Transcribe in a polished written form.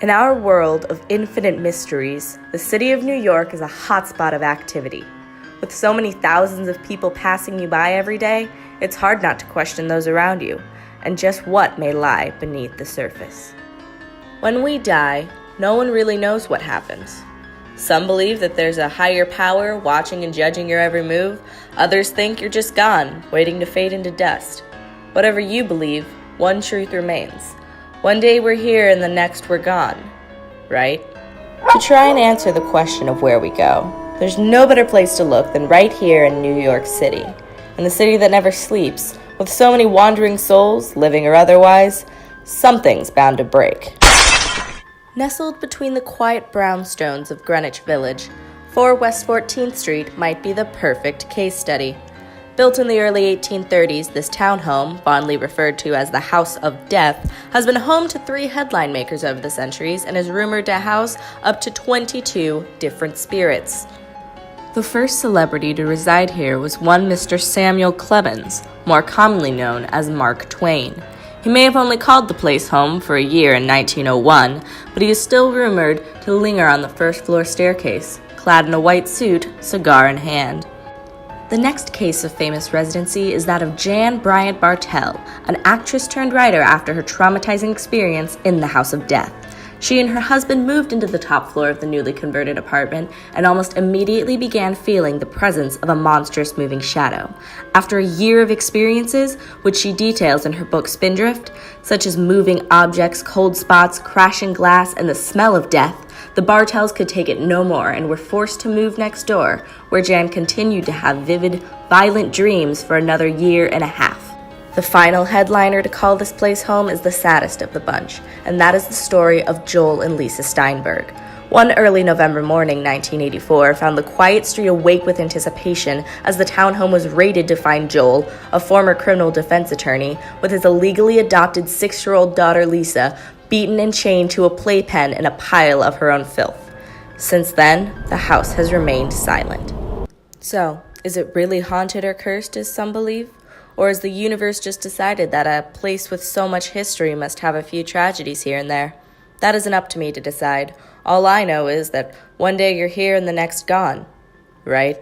In our world of infinite mysteries, the city of New York is a hotspot of activity. With so many thousands of people passing you by every day, it's hard not to question those around you, and just what may lie beneath the surface. When we die, no one really knows what happens. Some believe that there's a higher power watching and judging your every move. Others think you're just gone, waiting to fade into dust. Whatever you believe, one truth remains. One day we're here and the next we're gone, right? To try and answer the question of where we go, there's no better place to look than right here in New York City. In the city that never sleeps, with so many wandering souls, living or otherwise, something's bound to break. Nestled between the quiet brownstones of Greenwich Village, 4 West 14th Street might be the perfect case study. Built in the early 1830s, this townhome, fondly referred to as the House of Death, has been home to 3 headline makers over the centuries and is rumored to house up to 22 different spirits. The first celebrity to reside here was one Mr. Samuel Clemens, more commonly known as Mark Twain. He may have only called the place home for a year in 1901, but he is still rumored to linger on the first-floor staircase, clad in a white suit, cigar in hand. The next case of famous residency is that of Jan Bryant Bartell, an actress turned writer after her traumatizing experience in the House of Death. She and her husband moved into the top floor of the newly converted apartment and almost immediately began feeling the presence of a monstrous moving shadow. After a year of experiences, which she details in her book Spindrift, such as moving objects, cold spots, crashing glass, and the smell of death, the Bartells could take it no more and were forced to move next door, where Jan continued to have vivid, violent dreams for another year and a half. The final headliner to call this place home is the saddest of the bunch, and that is the story of Joel and Lisa Steinberg. One early November morning, 1984, found the quiet street awake with anticipation as the townhome was raided to find Joel, a former criminal defense attorney, with his illegally adopted 6-year-old daughter Lisa, beaten and chained to a playpen in a pile of her own filth. Since then, the house has remained silent. So, is it really haunted or cursed, as some believe? Or has the universe just decided that a place with so much history must have a few tragedies here and there? That isn't up to me to decide. All I know is that one day you're here and the next gone, right?